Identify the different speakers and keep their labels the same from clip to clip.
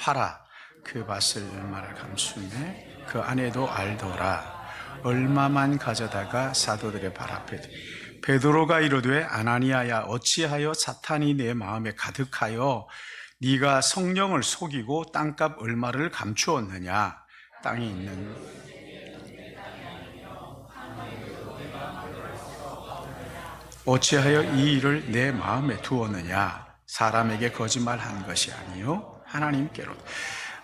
Speaker 1: 팔아 그 밭을 얼마나 감추네 그 아내도 알더라. 얼마만 가져다가 사도들의 발 앞에 베드로가 이르되 아나니아야 어찌하여 사탄이 내 마음에 가득하여 네가 성령을 속이고 땅값 얼마를 감추었느냐. 땅에 있는 어찌하여 이 일을 내 마음에 두었느냐. 사람에게 거짓말한 것이 아니요 하나님께로.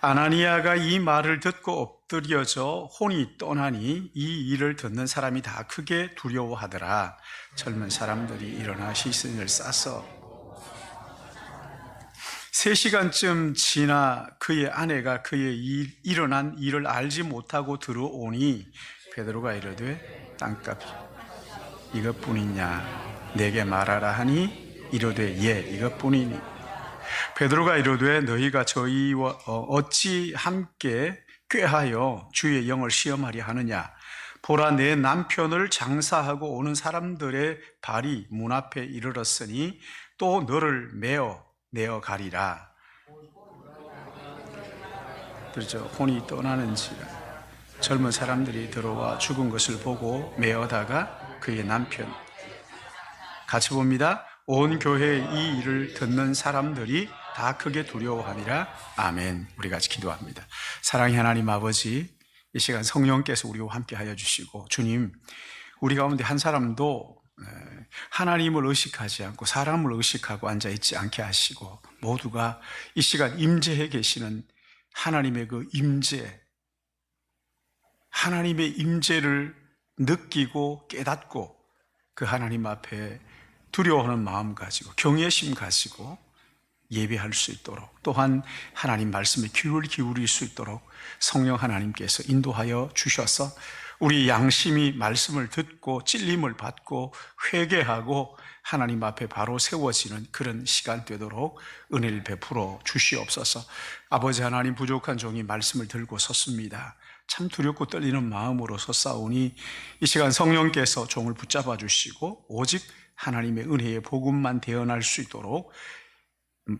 Speaker 1: 아나니아가 이 말을 듣고 엎드려져 혼이 떠나니 이 일을 듣는 사람이 다 크게 두려워하더라. 젊은 사람들이 일어나 시신을 싸서 3시간쯤 지나 그의 아내가 그의 일어난 일을 알지 못하고 들어오니 베드로가 이르되 땅값 이것뿐이냐 내게 말하라 하니 이르되 예 이것뿐이니. 베드로가 이르되 너희가 저희와 어찌 함께 꾀하여 주의 영을 시험하려 하느냐. 보라 내 남편을 장사하고 오는 사람들의 발이 문 앞에 이르렀으니 또 너를 내어 가리라. 그렇죠. 혼이 떠나는지라. 젊은 사람들이 들어와 죽은 것을 보고 메어다가 그의 남편 같이 봅니다. 온 교회의 이 일을 듣는 사람들이 다 크게 두려워하니라. 아멘. 우리 같이 기도합니다. 사랑의 하나님 아버지, 이 시간 성령께서 우리와 함께 하여 주시고, 주님, 우리 가운데 한 사람도 하나님을 의식하지 않고 사람을 의식하고 앉아있지 않게 하시고, 모두가 이 시간 임재해 계시는 하나님의 그 임재, 하나님의 임재를 느끼고 깨닫고 그 하나님 앞에 두려워하는 마음 가지고 경외심 가지고 예배할 수 있도록, 또한 하나님 말씀에 귀를 기울일 수 있도록 성령 하나님께서 인도하여 주셔서 우리 양심이 말씀을 듣고 찔림을 받고 회개하고 하나님 앞에 바로 세워지는 그런 시간 되도록 은혜를 베풀어 주시옵소서. 아버지 하나님, 부족한 종이 말씀을 들고 섰습니다. 참 두렵고 떨리는 마음으로 섰사오니 이 시간 성령께서 종을 붙잡아 주시고 오직 하나님의 은혜의 복음만 대언할 수 있도록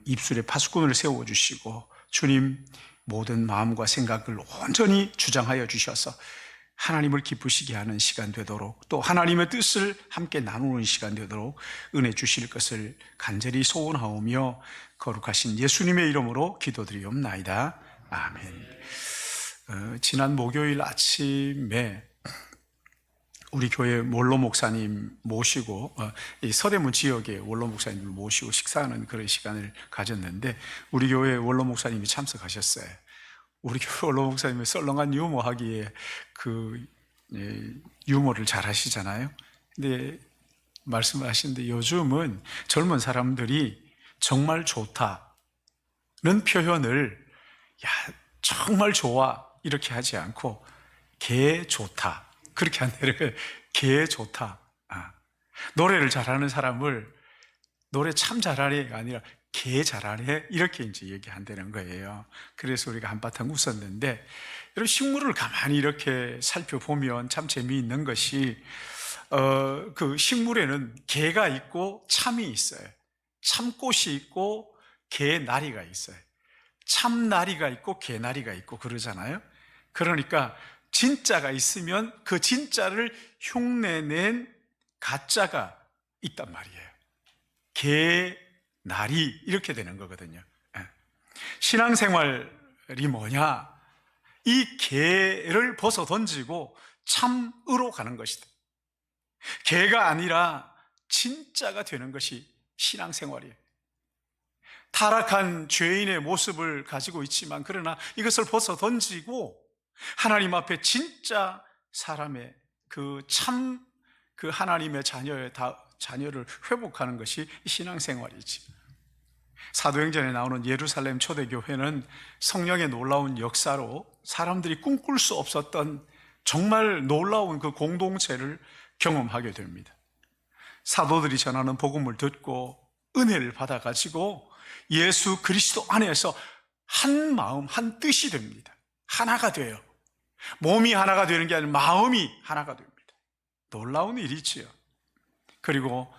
Speaker 1: 입술에 파수꾼을 세워주시고, 주님 모든 마음과 생각을 온전히 주장하여 주셔서 하나님을 기쁘시게 하는 시간 되도록, 또 하나님의 뜻을 함께 나누는 시간 되도록 은혜 주실 것을 간절히 소원하오며 거룩하신 예수님의 이름으로 기도드리옵나이다. 아멘. 지난 목요일 아침에 우리 교회 원로 목사님 모시고 이 서대문 지역의 원로 목사님을 모시고 식사하는 그런 시간을 가졌는데, 우리 교회 원로 목사님이 참석하셨어요. 우리 교회 원로 목사님은 썰렁한 유머하기에 그 유머를 잘 하시잖아요. 근데 말씀을 하시는데, 요즘은 젊은 사람들이 정말 좋다는 표현을 정말 좋아 이렇게 하지 않고 개 좋다 그렇게 한대요. 개 좋다. 노래를 잘하는 사람을 노래 참 잘하네가 아니라 개 잘하네 이렇게 이제 얘기한다는 거예요. 그래서 우리가 한바탕 웃었는데, 여러분 식물을 가만히 이렇게 살펴보면 참 재미있는 것이 그 식물에는 개가 있고 참이 있어요. 참꽃이 있고 개나리가 있어요. 참나리가 있고 개나리가 있고 그러잖아요. 그러니까 진짜가 있으면 그 진짜를 흉내낸 가짜가 있단 말이에요. 개나리 이렇게 되는 거거든요. 신앙생활이 뭐냐? 이 개를 벗어 던지고 참으로 가는 것이다. 개가 아니라 진짜가 되는 것이 신앙생활이에요. 타락한 죄인의 모습을 가지고 있지만, 그러나 이것을 벗어 던지고 하나님 앞에 진짜 사람의 그 하나님의 자녀를 회복하는 것이 신앙생활이지. 사도행전에 나오는 예루살렘 초대교회는 성령의 놀라운 역사로 사람들이 꿈꿀 수 없었던 정말 놀라운 그 공동체를 경험하게 됩니다. 사도들이 전하는 복음을 듣고 은혜를 받아가지고 예수 그리스도 안에서 한 마음 한 뜻이 됩니다. 하나가 돼요. 몸이 하나가 되는 게 아니라 마음이 하나가 됩니다. 놀라운 일이지요. 그리고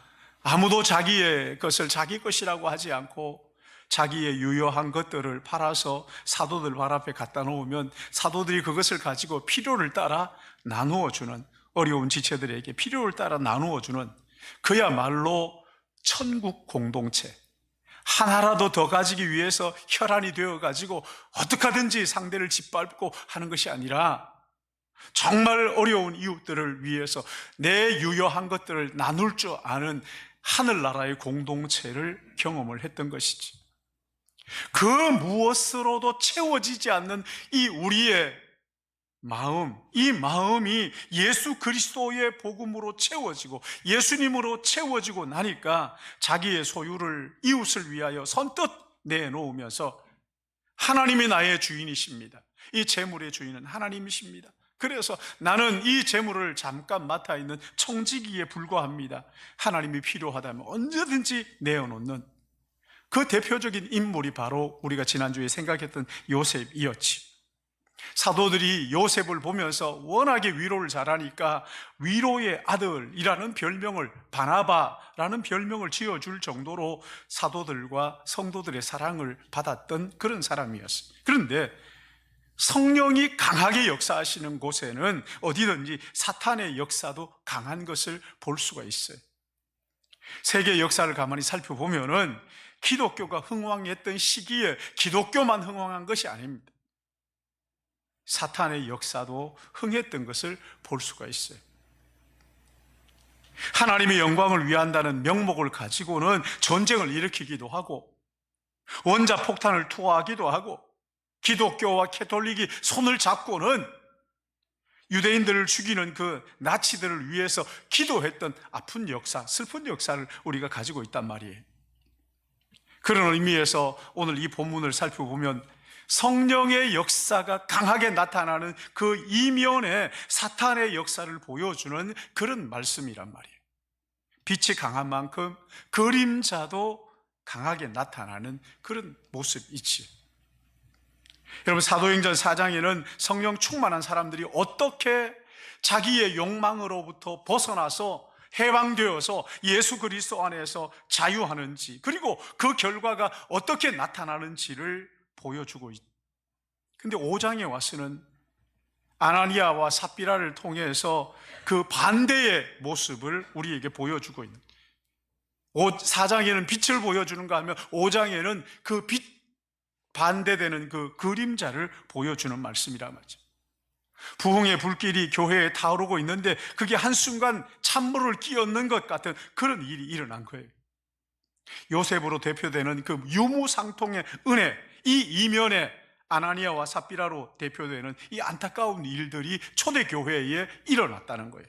Speaker 1: 아무도 자기의 것을 자기 것이라고 하지 않고 자기의 유효한 것들을 팔아서 사도들 발 앞에 갖다 놓으면 사도들이 그것을 가지고 필요를 따라 나누어 주는, 어려운 지체들에게 필요를 따라 나누어 주는, 그야말로 천국 공동체, 하나라도 더 가지기 위해서 혈안이 되어가지고 어떻게 하든지 상대를 짓밟고 하는 것이 아니라 정말 어려운 이웃들을 위해서 내 유효한 것들을 나눌 줄 아는 하늘나라의 공동체를 경험을 했던 것이지. 그 무엇으로도 채워지지 않는 이 우리의 마음, 이 마음이 예수 그리스도의 복음으로 채워지고 예수님으로 채워지고 나니까 자기의 소유를 이웃을 위하여 선뜻 내놓으면서 하나님이 나의 주인이십니다. 이 재물의 주인은 하나님이십니다. 그래서 나는 이 재물을 잠깐 맡아 있는 청지기에 불과합니다. 하나님이 필요하다면 언제든지 내어놓는 그 대표적인 인물이 바로 우리가 지난주에 생각했던 요셉이었지. 사도들이 요셉을 보면서 워낙에 위로를 잘하니까 위로의 아들이라는 별명을, 바나바라는 별명을 지어줄 정도로 사도들과 성도들의 사랑을 받았던 그런 사람이었어요. 그런데 성령이 강하게 역사하시는 곳에는 어디든지 사탄의 역사도 강한 것을 볼 수가 있어요. 세계 역사를 가만히 살펴보면은 기독교가 흥왕했던 시기에 기독교만 흥왕한 것이 아닙니다. 사탄의 역사도 흥했던 것을 볼 수가 있어요. 하나님의 영광을 위한다는 명목을 가지고는 전쟁을 일으키기도 하고 원자폭탄을 투하하기도 하고 기독교와 캐톨릭이 손을 잡고는 유대인들을 죽이는 그 나치들을 위해서 기도했던 아픈 역사, 슬픈 역사를 우리가 가지고 있단 말이에요. 그런 의미에서 오늘 이 본문을 살펴보면 성령의 역사가 강하게 나타나는 그 이면에 사탄의 역사를 보여주는 그런 말씀이란 말이에요. 빛이 강한 만큼 그림자도 강하게 나타나는 그런 모습이지. 여러분, 사도행전 4장에는 성령 충만한 사람들이 어떻게 자기의 욕망으로부터 벗어나서 해방되어서 예수 그리스도 안에서 자유하는지, 그리고 그 결과가 어떻게 나타나는지를 보여주고 있다. 근데 5장에 와서는 아나니아와 삽비라를 통해서 그 반대의 모습을 우리에게 보여주고 있는, 4장에는 빛을 보여주는가 하면 5장에는 그 빛 반대되는 그 그림자를 보여주는 말씀이라 말이죠. 부흥의 불길이 교회에 타오르고 있는데 그게 한순간 찬물을 끼얹는 것 같은 그런 일이 일어난 거예요. 요셉으로 대표되는 그 유무상통의 은혜, 이 이면에 아나니아와 삽비라로 대표되는 이 안타까운 일들이 초대교회에 일어났다는 거예요.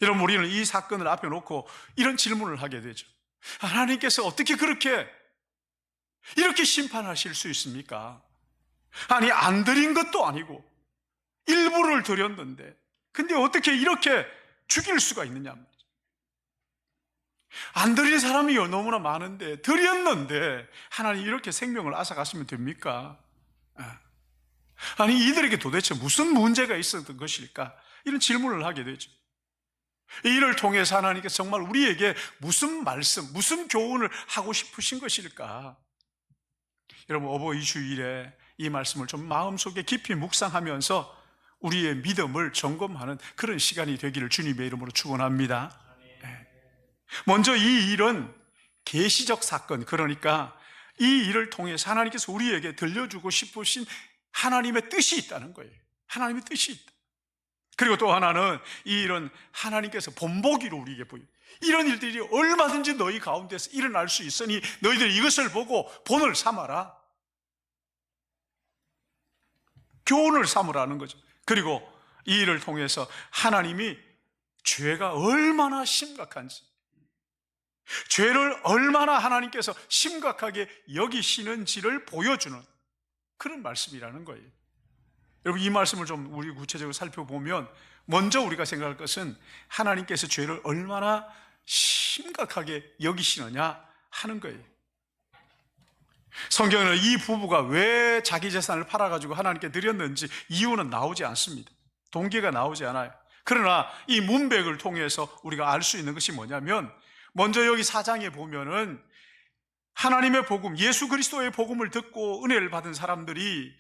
Speaker 1: 여러분, 우리는 이 사건을 앞에 놓고 이런 질문을 하게 되죠. 하나님께서 어떻게 이렇게 심판하실 수 있습니까? 아니, 안 드린 것도 아니고 일부를 드렸는데 근데 어떻게 이렇게 죽일 수가 있느냐 말이죠. 안 드린 사람이 너무나 많은데 드렸는데 하나님 이렇게 생명을 앗아가시면 됩니까? 아니, 이들에게 도대체 무슨 문제가 있었던 것일까? 이런 질문을 하게 되죠. 이 일을 통해서 하나님께서 정말 우리에게 무슨 말씀, 무슨 교훈을 하고 싶으신 것일까? 여러분, 어버이 주일에 이 말씀을 좀 마음속에 깊이 묵상하면서 우리의 믿음을 점검하는 그런 시간이 되기를 주님의 이름으로 축원합니다. 먼저 이 일은 계시적 사건, 그러니까 이 일을 통해서 하나님께서 우리에게 들려주고 싶으신 하나님의 뜻이 있다는 거예요. 하나님의 뜻이 있다. 그리고 또 하나는 이 일은 하나님께서 본보기로 우리에게 보여요. 이런 일들이 얼마든지 너희 가운데서 일어날 수 있으니 너희들이 이것을 보고 본을 삼아라, 교훈을 삼으라는 거죠. 그리고 이 일을 통해서 하나님이 죄가 얼마나 심각한지, 죄를 얼마나 하나님께서 심각하게 여기시는지를 보여주는 그런 말씀이라는 거예요. 여러분, 이 말씀을 좀 우리 구체적으로 살펴보면 먼저 우리가 생각할 것은 하나님께서 죄를 얼마나 심각하게 여기시느냐 하는 거예요. 성경에는 이 부부가 왜 자기 재산을 팔아가지고 하나님께 드렸는지 이유는 나오지 않습니다. 동기가 나오지 않아요. 그러나 이 문맥을 통해서 우리가 알 수 있는 것이 뭐냐면, 먼저 여기 4장에 보면은 하나님의 복음, 예수 그리스도의 복음을 듣고 은혜를 받은 사람들이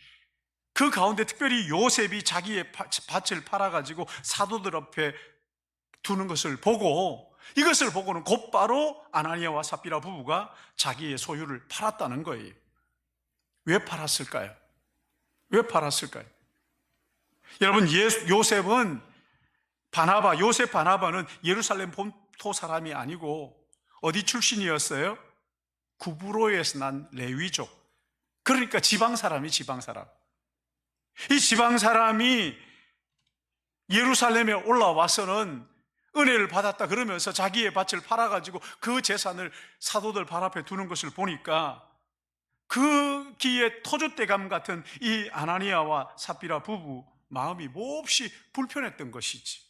Speaker 1: 그 가운데 특별히 요셉이 자기의 밭을 팔아가지고 사도들 앞에 두는 것을 보고, 이것을 보고는 곧바로 아나니아와 삽비라 부부가 자기의 소유를 팔았다는 거예요. 왜 팔았을까요? 왜 팔았을까요? 여러분, 요셉은 요셉 바나바는 예루살렘 본토 사람이 아니고 어디 출신이었어요? 구브로에서 난 레위족. 그러니까 지방 사람이 지방 사람. 이 지방 사람이 예루살렘에 올라와서는 은혜를 받았다 그러면서 자기의 밭을 팔아가지고 그 재산을 사도들 발 앞에 두는 것을 보니까 그 기에 터줏대감 같은 이 아나니아와 삽비라 부부 마음이 몹시 불편했던 것이지.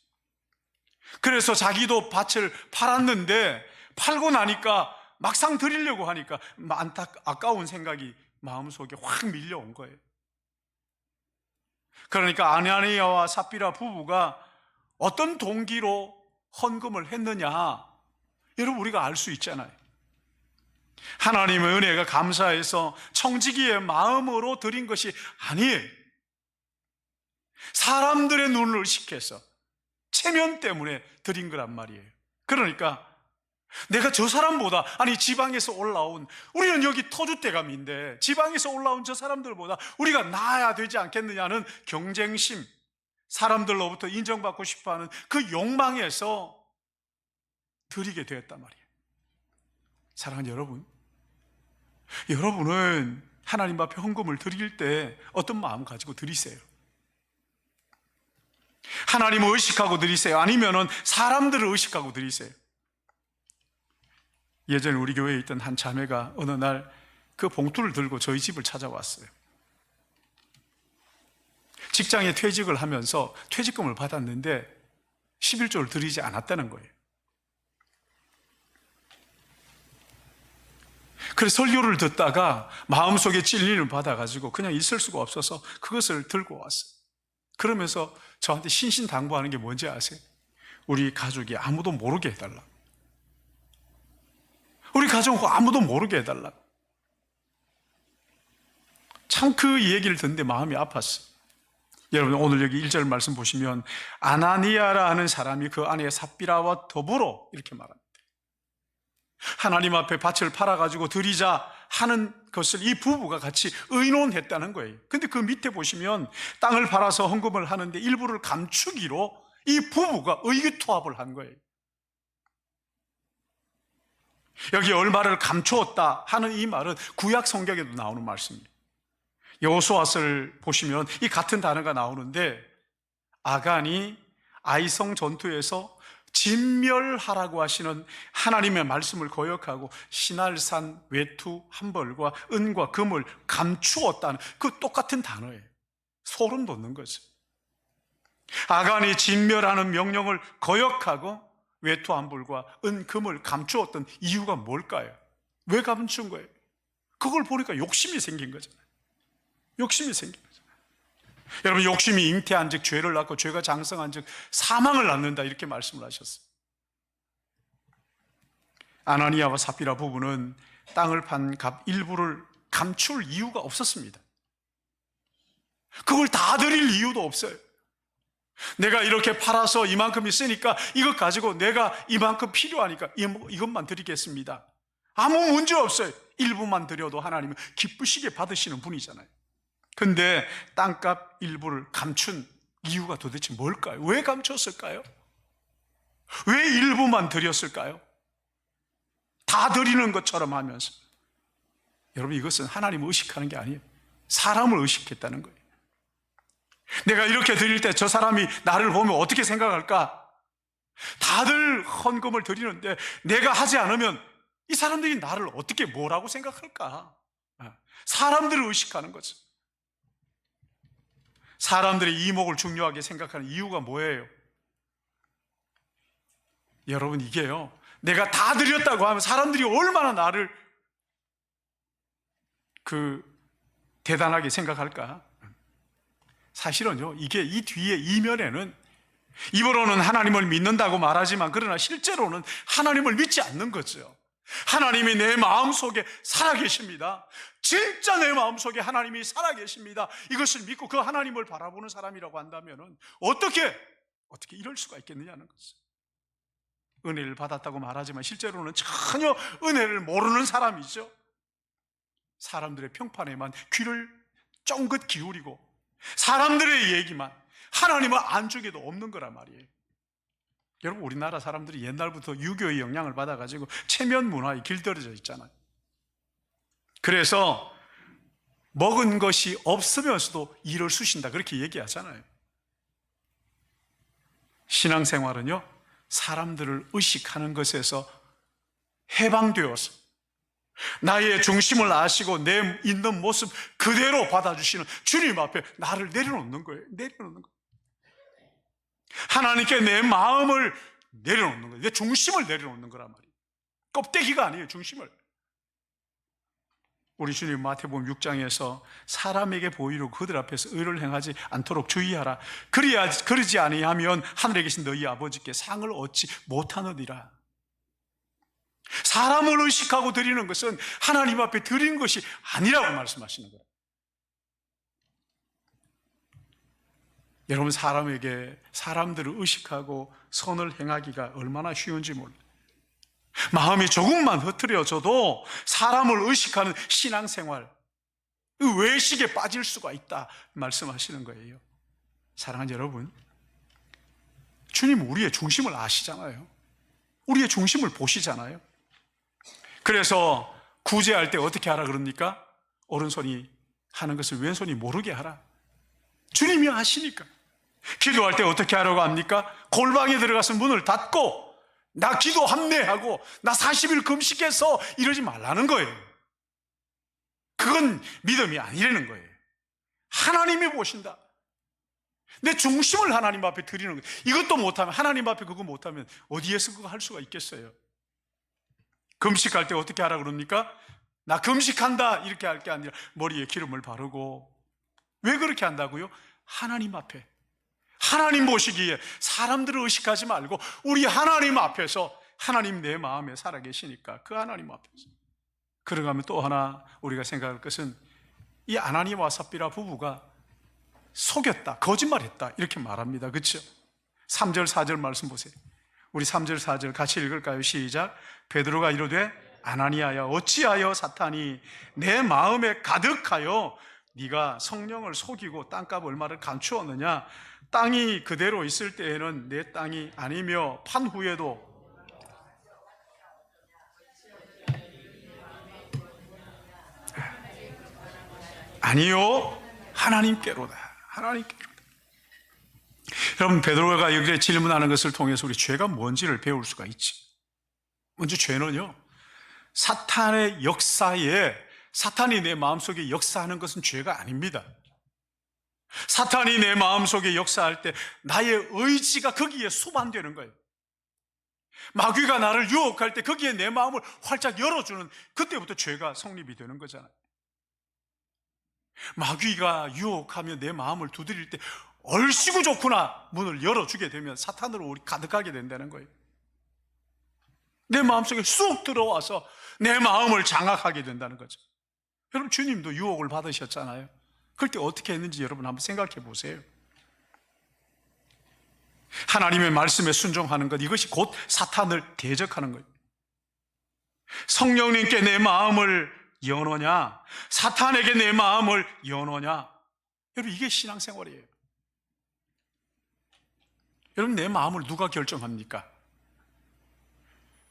Speaker 1: 그래서 자기도 밭을 팔았는데 팔고 나니까 막상 드리려고 하니까 아까운 생각이 마음속에 확 밀려온 거예요. 그러니까 아나니아와 삽비라 부부가 어떤 동기로 헌금을 했느냐, 여러분 우리가 알 수 있잖아요. 하나님의 은혜가 감사해서 청지기의 마음으로 드린 것이 아니에요. 사람들의 눈을 의식해서 체면 때문에 드린 거란 말이에요. 그러니까 내가 저 사람보다, 아니 지방에서 올라온, 우리는 여기 터줏대감인데 지방에서 올라온 저 사람들보다 우리가 나아야 되지 않겠느냐는 경쟁심, 사람들로부터 인정받고 싶어하는 그 욕망에서 드리게 되었단 말이에요. 사랑하는 여러분, 여러분은 하나님 앞에 헌금을 드릴 때 어떤 마음 가지고 드리세요? 하나님을 의식하고 드리세요? 아니면은 사람들을 의식하고 드리세요? 예전에 우리 교회에 있던 한 자매가 어느 날 그 봉투를 들고 저희 집을 찾아왔어요. 직장에 퇴직을 하면서 퇴직금을 받았는데 11조를 드리지 않았다는 거예요. 그래서 설교를 듣다가 마음속에 찔림을 받아가지고 그냥 있을 수가 없어서 그것을 들고 왔어요. 그러면서 저한테 신신당부하는 게 뭔지 아세요? 우리 가족이 아무도 모르게 해달라. 우리 가족은 아무도 모르게 해달라. 참 그 얘기를 듣는데 마음이 아팠어요. 여러분, 오늘 여기 1절 말씀 보시면 아나니아라 하는 사람이 그 아내 삽비라와 더불어 이렇게 말합니다. 하나님 앞에 밭을 팔아가지고 드리자 하는 것을 이 부부가 같이 의논했다는 거예요. 근데 그 밑에 보시면 땅을 팔아서 헌금을 하는데 일부를 감추기로 이 부부가 의기투합을 한 거예요. 여기 얼마를 감추었다 하는 이 말은 구약 성경에도 나오는 말씀입니다. 여호수아서를 보시면 이 같은 단어가 나오는데 아간이 아이성 전투에서 진멸하라고 하시는 하나님의 말씀을 거역하고 시날산 외투 한 벌과 은과 금을 감추었다는 그 똑같은 단어예요. 소름 돋는 거죠. 아간이 진멸하는 명령을 거역하고 외투 한 벌과 은, 금을 감추었던 이유가 뭘까요? 왜 감춘 거예요? 그걸 보니까 욕심이 생긴 거잖아요. 욕심이 생긴 거죠. 여러분, 욕심이 잉태한 즉 죄를 낳고 죄가 장성한 즉 사망을 낳는다, 이렇게 말씀을 하셨어요. 아나니아와 삽비라 부부는 땅을 판 값 일부를 감출 이유가 없었습니다. 그걸 다 드릴 이유도 없어요. 내가 이렇게 팔아서 이만큼 있으니까 이것 가지고 내가 이만큼 필요하니까 이것만 드리겠습니다. 아무 문제 없어요. 일부만 드려도 하나님은 기쁘시게 받으시는 분이잖아요. 근데 땅값 일부를 감춘 이유가 도대체 뭘까요? 왜 감췄을까요? 왜 일부만 드렸을까요? 다 드리는 것처럼 하면서. 여러분, 이것은 하나님을 의식하는 게 아니에요. 사람을 의식했다는 거예요. 내가 이렇게 드릴 때 저 사람이 나를 보면 어떻게 생각할까? 다들 헌금을 드리는데 내가 하지 않으면 이 사람들이 나를 어떻게 뭐라고 생각할까? 사람들을 의식하는 거죠. 사람들의 이목을 중요하게 생각하는 이유가 뭐예요? 여러분, 이게요, 내가 다 드렸다고 하면 사람들이 얼마나 나를 대단하게 생각할까? 사실은요, 이게 이 뒤에 이면에는 입으로는 하나님을 믿는다고 말하지만 그러나 실제로는 하나님을 믿지 않는 거죠. 하나님이 내 마음속에 살아계십니다. 진짜 내 마음속에 하나님이 살아계십니다. 이것을 믿고 그 하나님을 바라보는 사람이라고 한다면 어떻게 이럴 수가 있겠느냐는 거죠. 은혜를 받았다고 말하지만 실제로는 전혀 은혜를 모르는 사람이죠. 사람들의 평판에만 귀를 쫑긋 기울이고 사람들의 얘기만, 하나님은 안쪽에도 없는 거란 말이에요. 여러분, 우리나라 사람들이 옛날부터 유교의 영향을 받아가지고 체면 문화에 길들여져 있잖아요. 그래서 먹은 것이 없으면서도 일을 쑤신다, 그렇게 얘기하잖아요. 신앙생활은요, 사람들을 의식하는 것에서 해방되어서 나의 중심을 아시고 내 있는 모습 그대로 받아주시는 주님 앞에 나를 내려놓는 거예요. 내려놓는 거예요. 하나님께 내 마음을 내려놓는 거예요. 내 중심을 내려놓는 거란 말이에요. 껍데기가 아니에요, 중심을. 우리 주님 마태복음 6장에서 사람에게 보이려고 그들 앞에서 의를 행하지 않도록 주의하라. 그러지 아니하면 하늘에 계신 너희 아버지께 상을 얻지 못하느니라. 사람을 의식하고 드리는 것은 하나님 앞에 드리는 것이 아니라고 말씀하시는 거예요. 여러분, 사람들을 의식하고 선을 행하기가 얼마나 쉬운지 몰라요. 마음이 조금만 흐트려져도 사람을 의식하는 신앙생활, 그 외식에 빠질 수가 있다 말씀하시는 거예요. 사랑하는 여러분, 주님은 우리의 중심을 아시잖아요. 우리의 중심을 보시잖아요. 그래서 구제할 때 어떻게 하라 그럽니까? 오른손이 하는 것을 왼손이 모르게 하라. 주님이 아시니까. 기도할 때 어떻게 하라고 합니까? 골방에 들어가서 문을 닫고 나 기도 합례하고 나 40일 금식해서 이러지 말라는 거예요. 그건 믿음이 아니라는 거예요. 하나님이 보신다. 내 중심을 하나님 앞에 드리는 거예요. 이것도 못하면, 하나님 앞에 그거 못하면 어디에서 그거 할 수가 있겠어요? 금식할 때 어떻게 하라 그럽니까? 나 금식한다 이렇게 할 게 아니라 머리에 기름을 바르고. 왜 그렇게 한다고요? 하나님 앞에, 하나님 보시기에 사람들을 의식하지 말고 우리 하나님 앞에서, 하나님 내 마음에 살아계시니까 그 하나님 앞에서. 그러고 하면 또 하나 우리가 생각할 것은, 이 아나니아와 삽비라 부부가 속였다, 거짓말했다 이렇게 말합니다. 그렇죠? 3절 4절 말씀 보세요. 우리 3절 4절 같이 읽을까요? 시작. 베드로가 이르되 아나니아야, 어찌하여 사탄이 내 마음에 가득하여 네가 성령을 속이고 땅값 얼마를 감추었느냐? 땅이 그대로 있을 때에는 내 땅이 아니며 판 후에도 아니요, 하나님께로다. 하나님께로다. 여러분, 베드로가 여기에 질문하는 것을 통해서 우리 죄가 뭔지를 배울 수가 있지. 먼저 죄는요, 사탄의 역사에, 사탄이 내 마음속에 역사하는 것은 죄가 아닙니다. 사탄이 내 마음속에 역사할 때 나의 의지가 거기에 수반되는 거예요. 마귀가 나를 유혹할 때 거기에 내 마음을 활짝 열어주는, 그때부터 죄가 성립이 되는 거잖아요. 마귀가 유혹하며 내 마음을 두드릴 때 얼씨구 좋구나 문을 열어주게 되면 사탄으로 우리 가득하게 된다는 거예요. 내 마음속에 쑥 들어와서 내 마음을 장악하게 된다는 거죠. 여러분, 주님도 유혹을 받으셨잖아요. 그럴 때 어떻게 했는지 여러분 한번 생각해 보세요. 하나님의 말씀에 순종하는 것, 이것이 곧 사탄을 대적하는 거예요. 성령님께 내 마음을 여노냐, 사탄에게 내 마음을 여노냐. 여러분, 이게 신앙생활이에요. 여러분, 내 마음을 누가 결정합니까?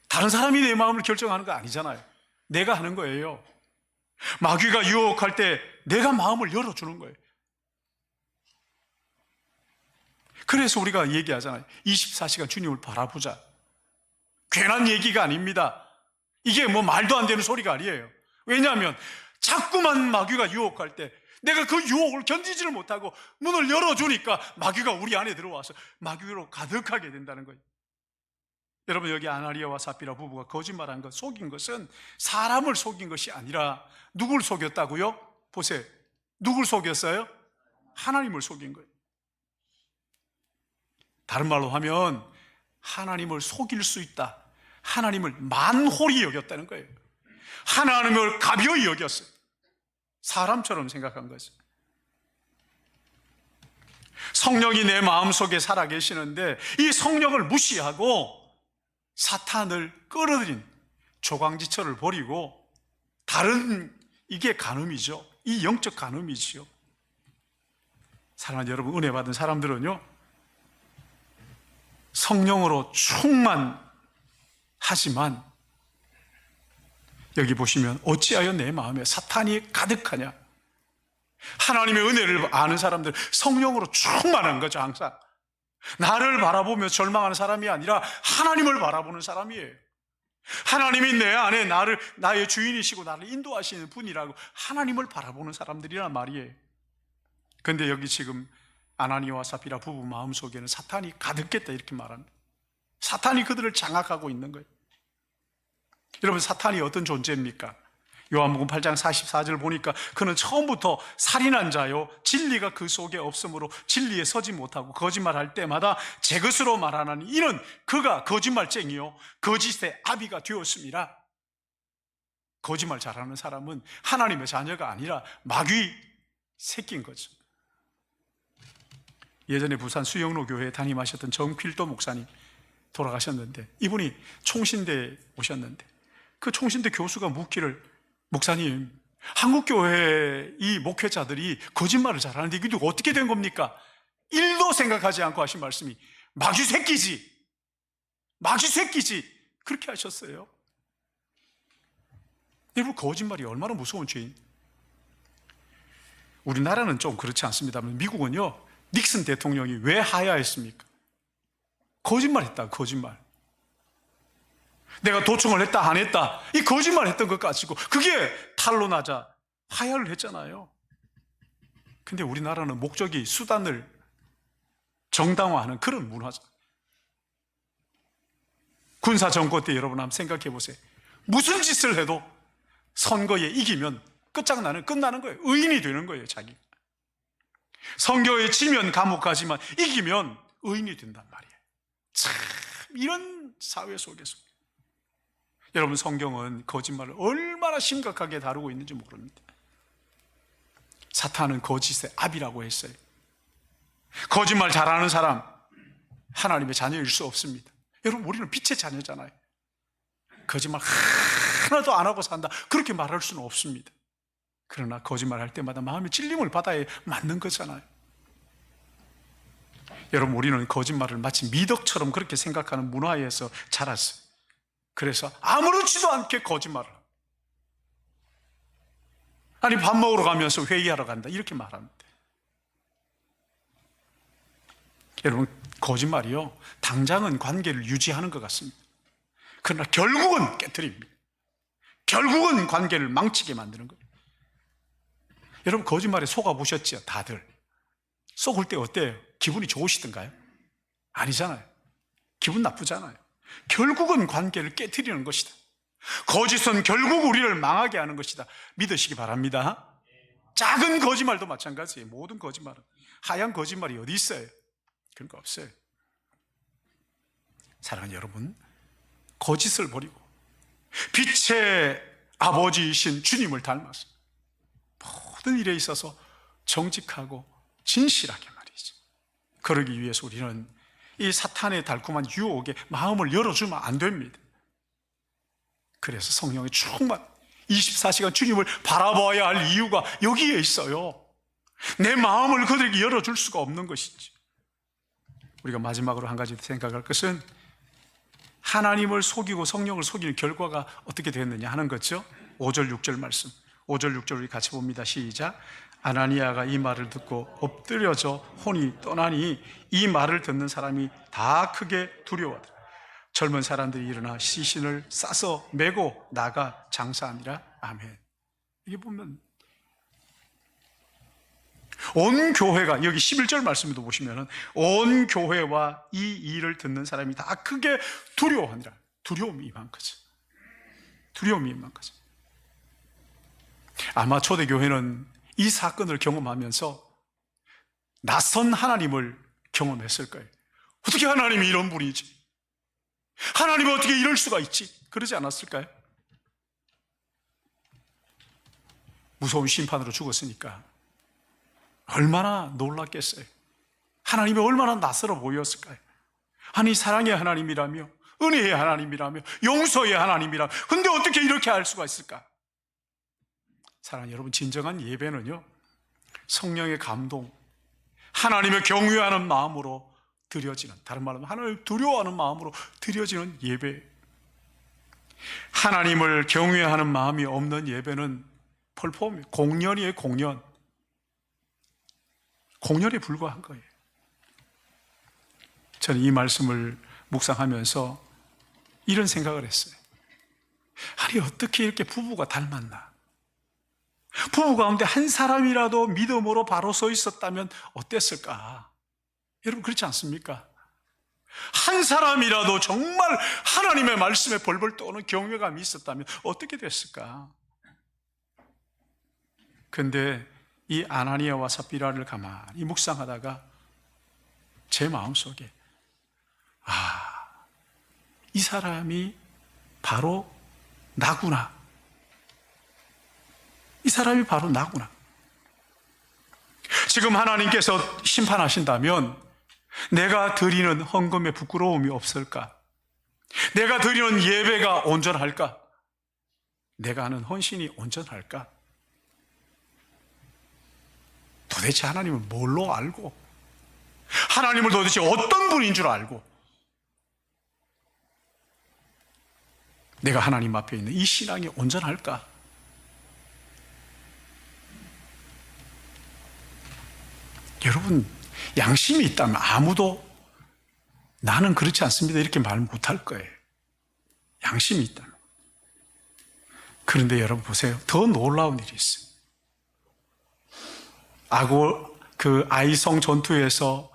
Speaker 1: 다른 사람이 내 마음을 결정하는 거 아니잖아요. 내가 하는 거예요. 마귀가 유혹할 때 내가 마음을 열어주는 거예요. 그래서 우리가 얘기하잖아요. 24시간 주님을 바라보자. 괜한 얘기가 아닙니다. 이게 뭐 말도 안 되는 소리가 아니에요. 왜냐하면 자꾸만 마귀가 유혹할 때 내가 그 유혹을 견디지를 못하고 문을 열어주니까 마귀가 우리 안에 들어와서 마귀로 가득하게 된다는 거예요. 여러분, 여기 아나니아와 삽비라 부부가 거짓말한 것, 속인 것은 사람을 속인 것이 아니라 누굴 속였다고요? 보세요. 누굴 속였어요? 하나님을 속인 거예요. 다른 말로 하면 하나님을 속일 수 있다, 하나님을 만홀히 여겼다는 거예요. 하나님을 가벼이 여겼어요. 사람처럼 생각한 거죠. 성령이 내 마음속에 살아계시는데 이 성령을 무시하고 사탄을 끌어들인 조강지처를 버리고 다른, 이게 간음이죠. 이 영적 간음이지요. 사랑하는 여러분, 은혜 받은 사람들은요, 성령으로 충만하지만 여기 보시면 어찌하여 내 마음에 사탄이 가득하냐. 하나님의 은혜를 아는 사람들, 성령으로 충만한 거죠. 항상 나를 바라보며 절망하는 사람이 아니라 하나님을 바라보는 사람이에요. 하나님이 내 안에 나의 주인이시고 나를 인도하시는 분이라고 하나님을 바라보는 사람들이란 말이에요. 그런데 여기 지금 아나니아와 삽비라 부부 마음속에는 사탄이 가득했다 이렇게 말합니다. 사탄이 그들을 장악하고 있는 거예요. 여러분, 사탄이 어떤 존재입니까? 요한복음 8장 44절 보니까 그는 처음부터 살인한 자요, 진리가 그 속에 없으므로 진리에 서지 못하고 거짓말할 때마다 제 것으로 말하나니 이는 그가 거짓말쟁이요 거짓의 아비가 되었습니다. 거짓말 잘하는 사람은 하나님의 자녀가 아니라 마귀 새끼인 거죠. 예전에 부산 수영로 교회에 담임하셨던 정필도 목사님 돌아가셨는데, 이분이 총신대에 오셨는데 그 총신대 교수가 묻기를, 목사님, 한국교회 이 목회자들이 거짓말을 잘하는데 이게 어떻게 된 겁니까? 1도 생각하지 않고 하신 말씀이 마귀 새끼지, 마귀 새끼지, 그렇게 하셨어요. 여러분, 거짓말이 얼마나 무서운 죄인. 우리나라는 좀 그렇지 않습니다만 미국은요, 닉슨 대통령이 왜 하야했습니까? 거짓말했다. 거짓말. 내가 도청을 했다 안 했다, 이 거짓말 했던 것 가지고 그게 탄로나자 하야를 했잖아요. 근데 우리나라는 목적이 수단을 정당화하는 그런 문화죠. 군사정권 때 여러분 한번 생각해 보세요. 무슨 짓을 해도 선거에 이기면 끝장나는, 끝나는 거예요. 의인이 되는 거예요, 자기가. 선거에 지면 감옥 가지만 이기면 의인이 된단 말이에요. 참, 이런 사회 속에서 여러분, 성경은 거짓말을 얼마나 심각하게 다루고 있는지 모릅니다. 사탄은 거짓의 아비라고 했어요. 거짓말 잘하는 사람 하나님의 자녀일 수 없습니다. 여러분, 우리는 빛의 자녀잖아요. 거짓말 하나도 안 하고 산다, 그렇게 말할 수는 없습니다. 그러나 거짓말 할 때마다 마음의 찔림을 받아야 맞는 거잖아요. 여러분, 우리는 거짓말을 마치 미덕처럼 그렇게 생각하는 문화에서 자랐어요. 그래서 아무렇지도 않게 거짓말을 합니다. 아니, 밥 먹으러 가면서 회의하러 간다 이렇게 말합니다. 여러분, 거짓말이요, 당장은 관계를 유지하는 것 같습니다. 그러나 결국은 깨트립니다. 결국은 관계를 망치게 만드는 거예요. 여러분, 거짓말에 속아보셨죠? 다들 속을 때 어때요? 기분이 좋으시던가요? 아니잖아요. 기분 나쁘잖아요. 결국은 관계를 깨트리는 것이다. 거짓은 결국 우리를 망하게 하는 것이다. 믿으시기 바랍니다. 작은 거짓말도 마찬가지예요. 모든 거짓말은. 하얀 거짓말이 어디 있어요? 그런 거 없어요. 사랑하는 여러분, 거짓을 버리고 빛의 아버지이신 주님을 닮아서 모든 일에 있어서 정직하고 진실하게 말이죠. 그러기 위해서 우리는 이 사탄의 달콤한 유혹에 마음을 열어주면 안 됩니다. 그래서 성령의 충만, 24시간 주님을 바라봐야 할 이유가 여기에 있어요. 내 마음을 그들에게 열어줄 수가 없는 것이지. 우리가 마지막으로 한 가지 생각할 것은 하나님을 속이고 성령을 속이는 결과가 어떻게 되었느냐 하는 거죠. 5절 6절 말씀, 5절 6절 우리 같이 봅니다. 시작. 아나니아가 이 말을 듣고 엎드려져 혼이 떠나니 이 말을 듣는 사람이 다 크게 두려워하더라. 젊은 사람들이 일어나 시신을 싸서 메고 나가 장사하니라. 아멘. 이게 보면 온 교회가, 여기 11절 말씀에도 보시면 온 교회와 이 일을 듣는 사람이 다 크게 두려워하니라. 두려움이 임한 거죠. 두려움이 임한 거죠. 아마 초대교회는 이 사건을 경험하면서 낯선 하나님을 경험했을 거예요. 어떻게 하나님이 이런 분이지? 하나님은 어떻게 이럴 수가 있지? 그러지 않았을까요? 무서운 심판으로 죽었으니까 얼마나 놀랐겠어요. 하나님이 얼마나 낯설어 보였을까요? 아니, 사랑의 하나님이라며, 은혜의 하나님이라며, 용서의 하나님이라며, 근데 어떻게 이렇게 할 수가 있을까? 사랑하는 여러분, 진정한 예배는요, 성령의 감동, 하나님을 경외하는 마음으로 드려지는, 다른 말로 하나님을 두려워하는 마음으로 드려지는 예배. 하나님을 경외하는 마음이 없는 예배는 펄폼, 공연이에요, 공연. 공연에 불과한 거예요. 저는 이 말씀을 묵상하면서 이런 생각을 했어요. 아니, 어떻게 이렇게 부부가 닮았나? 부부 가운데 한 사람이라도 믿음으로 바로 서 있었다면 어땠을까? 여러분, 그렇지 않습니까? 한 사람이라도 정말 하나님의 말씀에 벌벌 떠오는 경외감이 있었다면 어떻게 됐을까? 근데 이 아나니아와 삽비라를 가만히 묵상하다가 제 마음속에 이 사람이 바로 나구나. 이 사람이 바로 나구나. 지금 하나님께서 심판하신다면 내가 드리는 헌금에 부끄러움이 없을까? 내가 드리는 예배가 온전할까? 내가 하는 헌신이 온전할까? 도대체 하나님을 뭘로 알고, 하나님을 도대체 어떤 분인 줄 알고, 내가 하나님 앞에 있는 이 신앙이 온전할까? 여러분, 양심이 있다면 아무도 나는 그렇지 않습니다 이렇게 말 못할 거예요. 양심이 있다면. 그런데 여러분 보세요. 더 놀라운 일이 있어요. 아이성 전투에서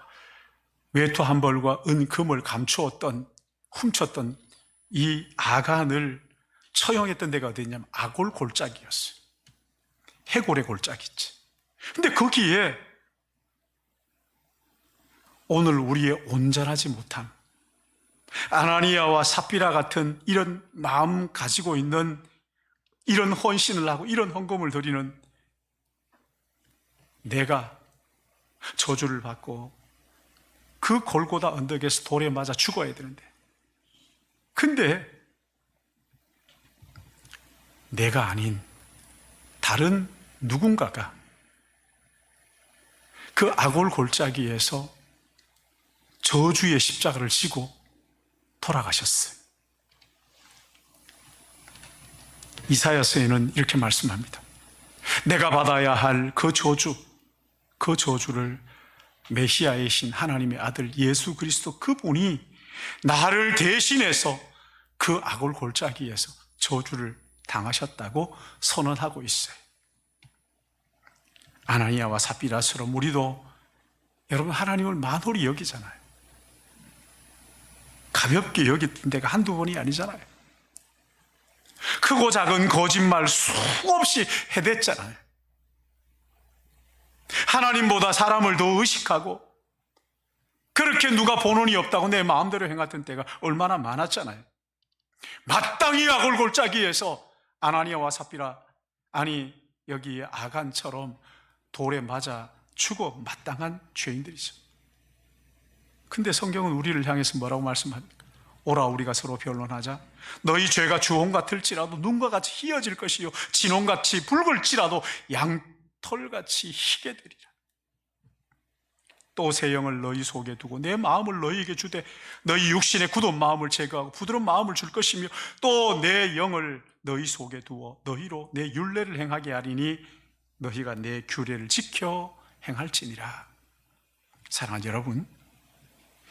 Speaker 1: 외투 한 벌과 은금을 감추었던, 훔쳤던 이 아간을 처형했던 데가 어디냐면 아골 골짜기였어요. 해골의 골짜기지. 근데 거기에 오늘 우리의 온전하지 못함, 아나니아와 삽비라 같은 이런 마음 가지고 있는, 이런 헌신을 하고 이런 헌금을 드리는 내가 저주를 받고 그 골고다 언덕에서 돌에 맞아 죽어야 되는데, 근데 내가 아닌 다른 누군가가 그 아골 골짜기에서 저주의 십자가를 지고 돌아가셨어요. 이사야서에는 이렇게 말씀합니다. 내가 받아야 할 그 저주를 메시아의 신 하나님의 아들 예수 그리스도 그분이 나를 대신해서 그 아골 골짜기에서 저주를 당하셨다고 선언하고 있어요. 아나니아와 삽비라처럼 우리도 여러분 하나님을 만홀히 여기잖아요. 가볍게 여겼던 데가 한두 번이 아니잖아요. 크고 작은 거짓말 수없이 해댔잖아요. 하나님보다 사람을 더 의식하고 그렇게 누가 보는이 없다고 내 마음대로 행했던 때가 얼마나 많았잖아요. 마땅히 아골 골짜기에서 아나니아와 삽비라, 아니 여기 아간처럼 돌에 맞아 죽어 마땅한 죄인들이죠. 근데 성경은 우리를 향해서 뭐라고 말씀합니까? 오라 우리가 서로 변론하자. 너희 죄가 주홍 같을지라도 눈과 같이 희어질 것이요 진홍같이 붉을지라도 양털같이 희게 되리라. 또 새 영을 너희 속에 두고 내 마음을 너희에게 주되 너희 육신의 굳은 마음을 제거하고 부드러운 마음을 줄 것이며 또 내 영을 너희 속에 두어 너희로 내 율례를 행하게 하리니 너희가 내 규례를 지켜 행할지니라. 사랑하는 여러분,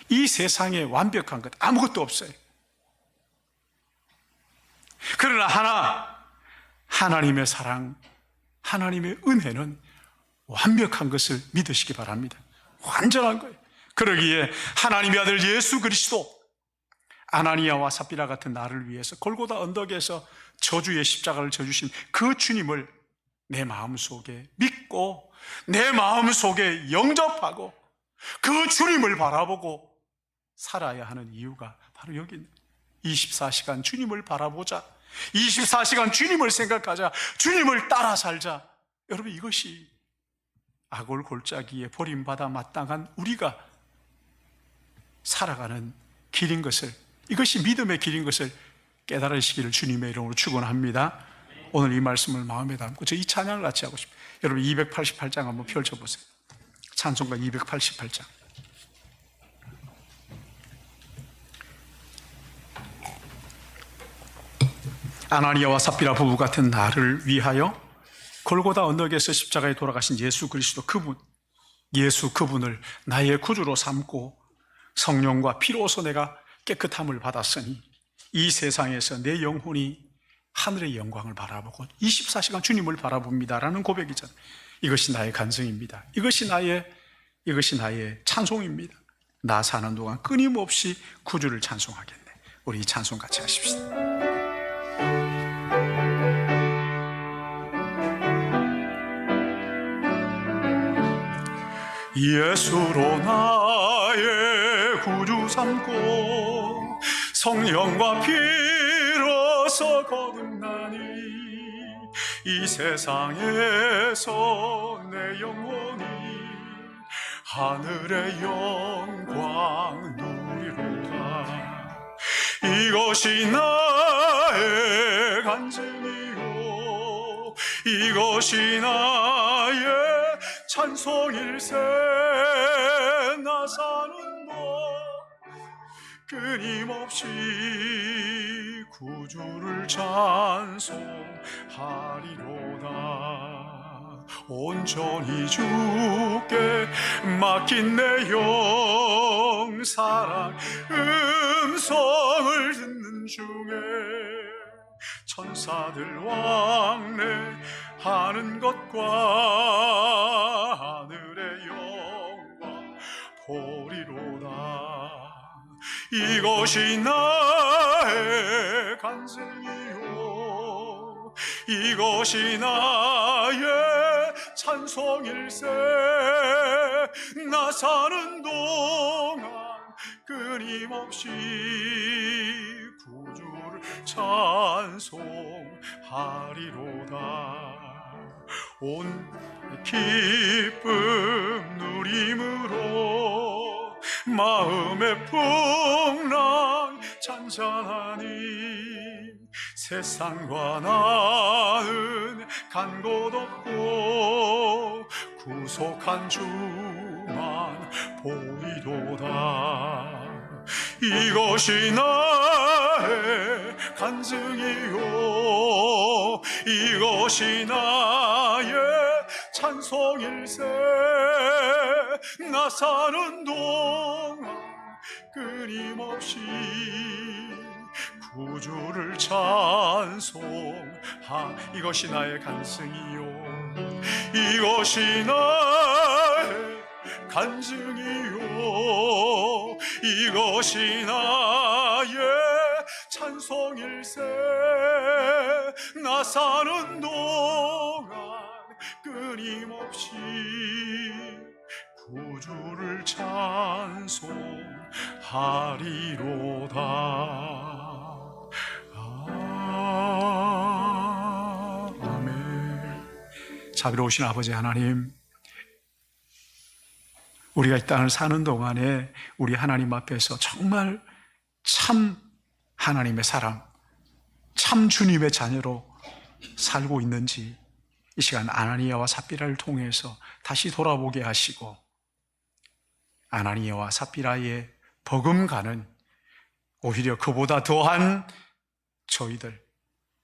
Speaker 1: 이 세상에 완벽한 것 아무것도 없어요. 그러나 하나님의 사랑, 하나님의 은혜는 완벽한 것을 믿으시기 바랍니다. 완전한 거예요. 그러기에 하나님의 아들 예수 그리스도 아나니아와 삽비라 같은 나를 위해서 골고다 언덕에서 저주의 십자가를 져주신 그 주님을 내 마음속에 믿고 내 마음속에 영접하고 그 주님을 바라보고 살아야 하는 이유가 바로 여기 있는 거예요. 24시간 주님을 바라보자. 24시간 주님을 생각하자. 주님을 따라 살자. 여러분, 이것이 아골 골짜기에 버림받아 마땅한 우리가 살아가는 길인 것을, 이것이 믿음의 길인 것을 깨달으시기를 주님의 이름으로 축원합니다. 오늘 이 말씀을 마음에 담고 저 이 찬양을 같이 하고 싶어요. 여러분 288장 한번 펼쳐보세요. 찬송가 288장. 아나니아와 삽비라 부부 같은 나를 위하여 골고다 언덕에서 십자가에 돌아가신 예수 그리스도 그분, 예수 그분을 나의 구주로 삼고 성령과 피로서 내가 깨끗함을 받았으니 이 세상에서 내 영혼이 하늘의 영광을 바라보고 24시간 주님을 바라봅니다라는 고백이잖아요. 이것이 나의 간증입니다. 이것이 나의 찬송입니다. 나 사는 동안 끊임없이 구주를 찬송하겠네. 우리 이 찬송 같이 하십시다. 예수로 나의 구주 삼고 성령과 피로서 거듭나니 이 세상에서 내 영혼이 하늘의 영광 누리로다. 이것이 나의 간증이요 이것이 나의 찬송일세. 나 사는 법 끊임없이 구주를 찬송하리로다. 온전히 주께 맡긴 내 영 사랑 음성을 듣는 중에 천사들 왕래하는 것과 하늘의 영광 보리로다. 이것이 나의 간증이요 이것이 나의 찬송일세. 나 사는 동안 끊임없이 구주를 찬송하리로다. 온 기쁨 누림으로 마음의 풍랑 잔잔하니 세상과 나는 간 곳 없고 구속한 주만 보이도다. 이것이 나의 간증이요 이것이 나의 찬송일세. 나 사는 동안 끊임없이 구주를 이것이 나의 간증이요 이것이 나의 간증이요 이것이 나의 찬송일세. 나 사는 동안 끊임없이 구주를 찬송하리로다. 아멘. 자비로우신 아버지 하나님, 우리가 이 땅을 사는 동안에 우리 하나님 앞에서 정말 참 하나님의 사람, 참 주님의 자녀로 살고 있는지 이 시간 아나니아와 삽비라를 통해서 다시 돌아보게 하시고, 아나니아와 삽비라의 버금가는 오히려 그보다 더한 저희들,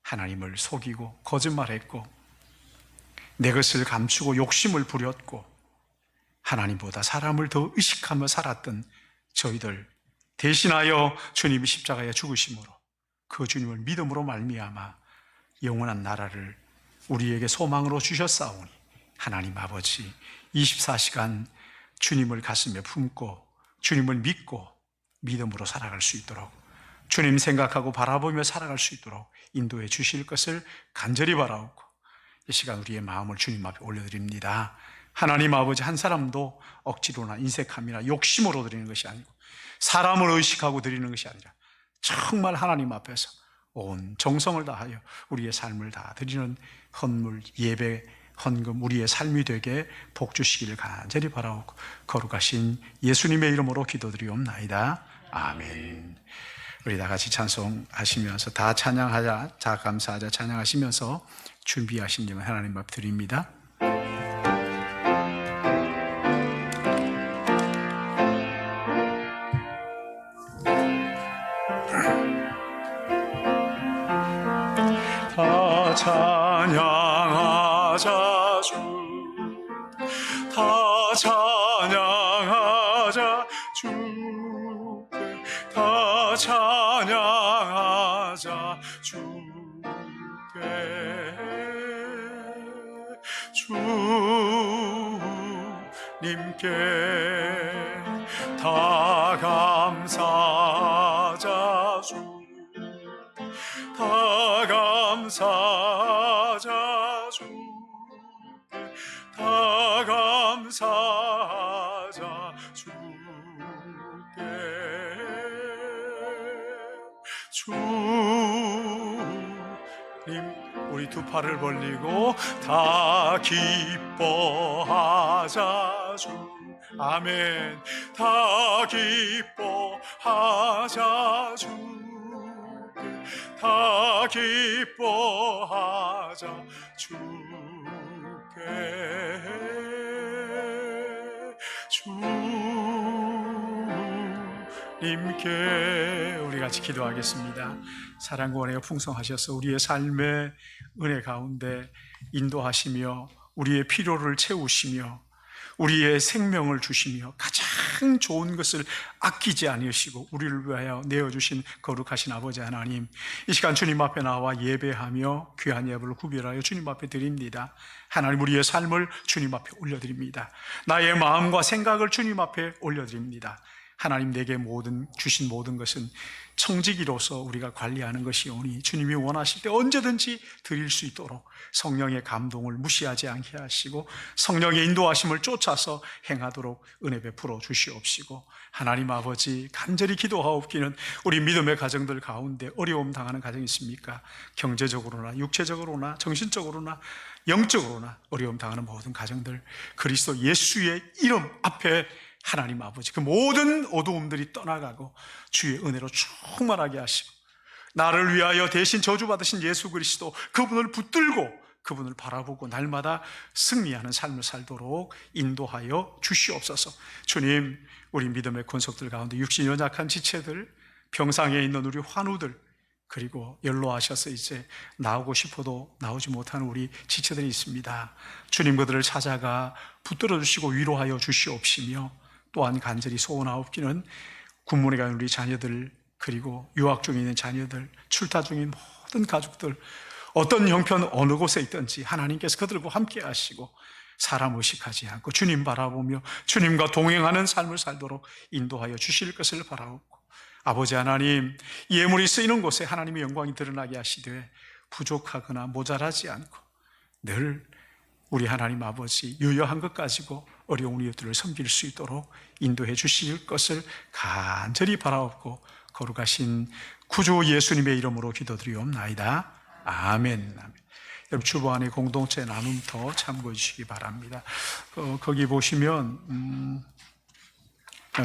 Speaker 1: 하나님을 속이고 거짓말했고 내 것을 감추고 욕심을 부렸고 하나님보다 사람을 더 의식하며 살았던 저희들 대신하여 주님이 십자가에 죽으심으로 그 주님을 믿음으로 말미암아 영원한 나라를 우리에게 소망으로 주셨사오니 하나님 아버지 24시간 주님을 가슴에 품고 주님을 믿고 믿음으로 살아갈 수 있도록, 주님 생각하고 바라보며 살아갈 수 있도록 인도해 주실 것을 간절히 바라옵고 이 시간 우리의 마음을 주님 앞에 올려드립니다. 하나님 아버지, 한 사람도 억지로나 인색함이나 욕심으로 드리는 것이 아니고 사람을 의식하고 드리는 것이 아니라 정말 하나님 앞에서 온 정성을 다하여 우리의 삶을 다 드리는 헌물, 예배, 헌금, 우리의 삶이 되게 복 주시기를 간절히 바라오고 거룩하신 예수님의 이름으로 기도드리옵나이다. 아멘. 우리 다 같이 찬송하시면서 다 찬양하자, 다 감사하자 찬양하시면서 준비하신 점 하나님 앞 드립니다. 다 찬양하자 주, 다 찬양하자 주께, 다 찬양하자 주께, 주님께 다 감사하자 주, 다 감사하자 주께, 다 감사하자 주께, 주님. 우리 두 팔을 벌리고 다 기뻐하자 주, 아멘. 다 기뻐하자 주, 다 기뻐하자 주께, 주님께. 우리 같이 기도하겠습니다. 사랑과 은혜가 풍성하셔서 우리의 삶의 은혜 가운데 인도하시며 우리의 필요를 채우시며 우리의 생명을 주시며 가장 좋은 것을 아끼지 않으시고 우리를 위하여 내어주신 거룩하신 아버지 하나님, 이 시간 주님 앞에 나와 예배하며 귀한 예배를 구별하여 주님 앞에 드립니다. 하나님, 우리의 삶을 주님 앞에 올려드립니다. 나의 마음과 생각을 주님 앞에 올려드립니다. 하나님, 내게 주신 모든 것은 청지기로서 우리가 관리하는 것이오니 주님이 원하실 때 언제든지 드릴 수 있도록 성령의 감동을 무시하지 않게 하시고 성령의 인도하심을 쫓아서 행하도록 은혜 베풀어 주시옵시고, 하나님 아버지, 간절히 기도하옵기는 우리 믿음의 가정들 가운데 어려움 당하는 가정이 있습니까? 경제적으로나 육체적으로나 정신적으로나 영적으로나 어려움 당하는 모든 가정들 그리스도 예수의 이름 앞에 하나님 아버지, 그 모든 어두움들이 떠나가고 주의 은혜로 충만하게 하시고 나를 위하여 대신 저주받으신 예수 그리스도, 그분을 붙들고 그분을 바라보고 날마다 승리하는 삶을 살도록 인도하여 주시옵소서. 주님, 우리 믿음의 권속들 가운데 육신이 연약한 지체들, 병상에 있는 우리 환우들, 그리고 연로하셔서 이제 나오고 싶어도 나오지 못하는 우리 지체들이 있습니다. 주님, 그들을 찾아가 붙들어 주시고 위로하여 주시옵시며, 또한 간절히 소원하옵기는 군문에 간 우리 자녀들, 그리고 유학 중에 있는 자녀들, 출타 중인 모든 가족들, 어떤 형편 어느 곳에 있든지 하나님께서 그들과 함께 하시고 사람 의식하지 않고 주님 바라보며 주님과 동행하는 삶을 살도록 인도하여 주실 것을 바라옵고, 아버지 하나님, 예물이 쓰이는 곳에 하나님의 영광이 드러나게 하시되 부족하거나 모자라지 않고 늘 우리 하나님 아버지 유효한 것 가지고 어려운 우리 이웃들을 섬길 수 있도록 인도해 주실 것을 간절히 바라옵고 거룩하신 구주 예수님의 이름으로 기도드리옵나이다. 아멘. 아멘. 여러분, 주보 안에 공동체 나눔터 참고해 주시기 바랍니다. 거기 보시면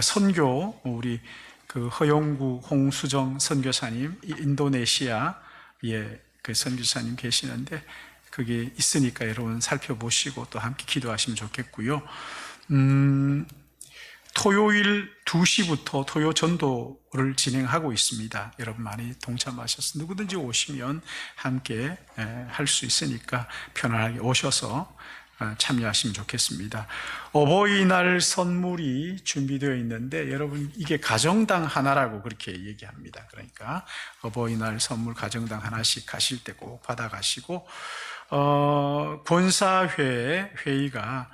Speaker 1: 선교, 우리 그 허용구 홍수정 선교사님, 인도네시아에 그 선교사님 계시는데 그게 있으니까 여러분 살펴보시고 또 함께 기도하시면 좋겠고요. 토요일 2시부터 토요 전도를 진행하고 있습니다. 여러분 많이 동참하셔서 누구든지 오시면 함께 할 수 있으니까 편안하게 오셔서 참여하시면 좋겠습니다. 어버이날 선물이 준비되어 있는데 여러분, 이게 가정당 하나라고 그렇게 얘기합니다. 그러니까 어버이날 선물 가정당 하나씩 가실 때 꼭 받아가시고, 권사회 회의가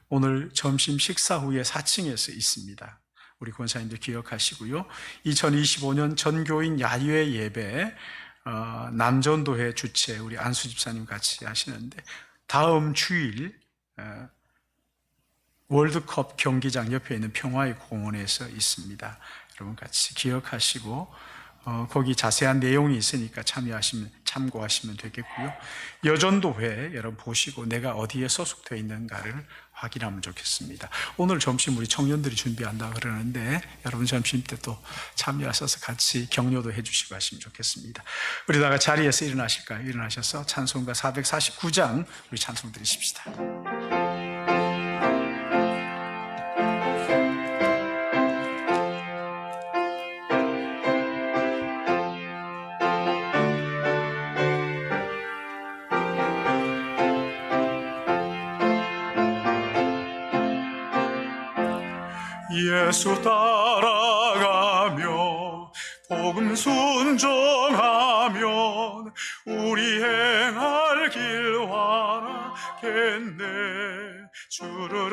Speaker 1: 오늘 점심 식사 후에 4층에서 있습니다. 우리 권사님들 기억하시고요. 2025년 전교인 야외 예배 남전도회 주최 우리 안수 집사님 같이 하시는데 다음 주일 월드컵 경기장 옆에 있는 평화의 공원에서 있습니다. 여러분 같이 기억하시고 거기 자세한 내용이 있으니까 참고하시면 되겠고요. 여전도회 여러분 보시고 내가 어디에 소속되어 있는가를 확인하면 좋겠습니다. 오늘 점심 우리 청년들이 준비한다 그러는데 여러분 점심 때 또 참여하셔서 같이 격려도 해주시고 하시면 좋겠습니다. 우리 다가 자리에서 일어나실까요? 일어나셔서 찬송가 449장 우리 찬송 드리십시다. 예수 따라가며 복음 순종하면 우리 행할 길 환하겠네. 주를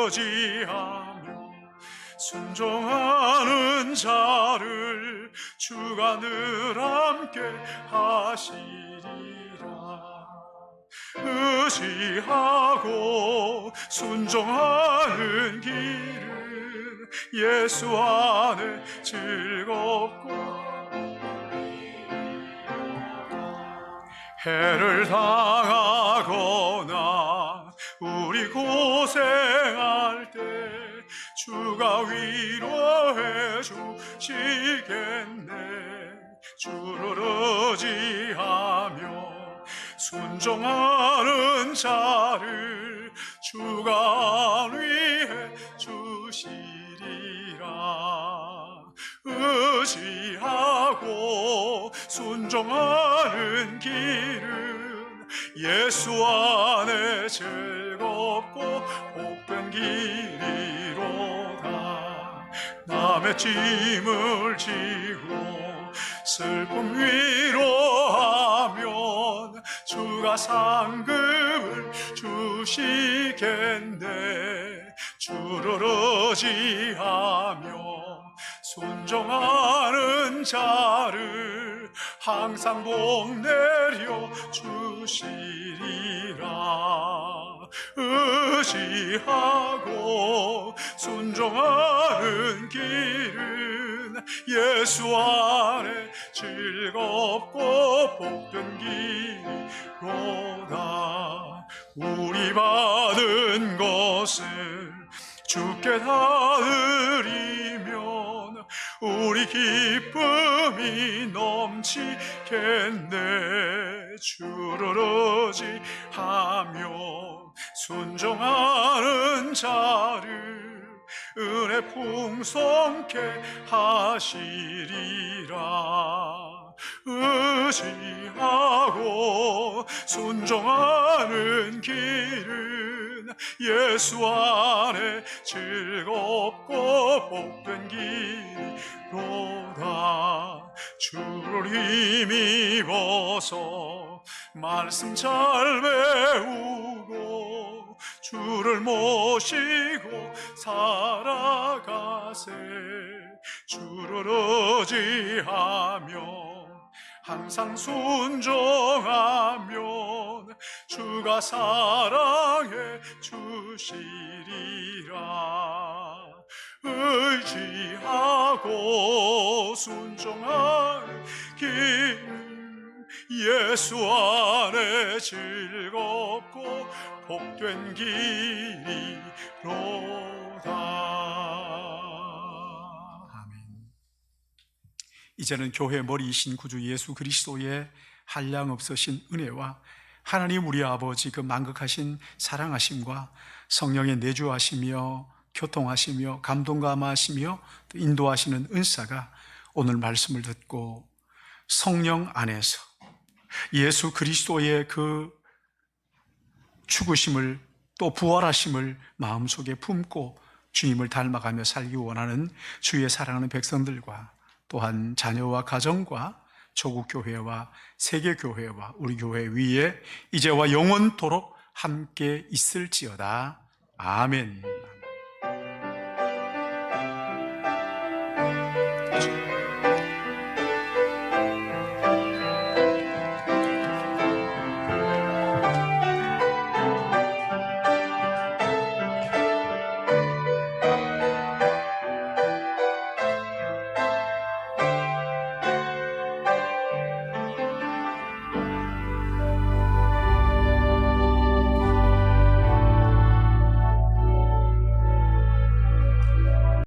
Speaker 1: 의지하며 순종하는 자를 주가 늘 함께 하시리라. 의지하고 순종하는 길을 예수 안에 즐겁고 해를 당하거나 우리 고생할 때 주가 위로해 주시겠네. 주를 의지하며 순종하는 자를 주가 위해 주시리라. 의지하고 순종하는 길은 예수 안에 즐겁고 복된 길이로다. 남의 짐을 지고 슬픔 위로하면 주가 상급을 주시겠네. 주를 의지하며 순종하는 자를 항상 복 내려 주시리라. 의지하고 순종하는 길은 예수 안에 즐겁고 복된 길이로다. 우리 받은 것을 주께 다 드리면 우리 기쁨이 넘치겠네. 주를 의지하며 순종하는 자를 은혜 풍성케 하시리라. 의지하고 순종하는 길은 예수 안에 즐겁고 복된 길이로다. 주를 힘입어서 말씀 잘 배우고 주를 모시고 살아가세. 주를 의지하며 항상 순종하면 주가 사랑해 주시리라. 의지하고 순종하는 길 예수 안에 즐겁고 복된 길이로다. 이제는 교회 머리이신 구주 예수 그리스도의 한량없으신 은혜와 하나님 우리 아버지 그 만극하신 사랑하심과 성령의 내주하시며 교통하시며 감동감하시며 인도하시는 은사가 오늘 말씀을 듣고 성령 안에서 예수 그리스도의 그 죽으심을 또 부활하심을 마음속에 품고 주님을 닮아가며 살기 원하는 주의 사랑하는 백성들과 또한 자녀와 가정과 조국교회와 세계교회와 우리 교회 위에 이제와 영원토록 함께 있을지어다. 아멘.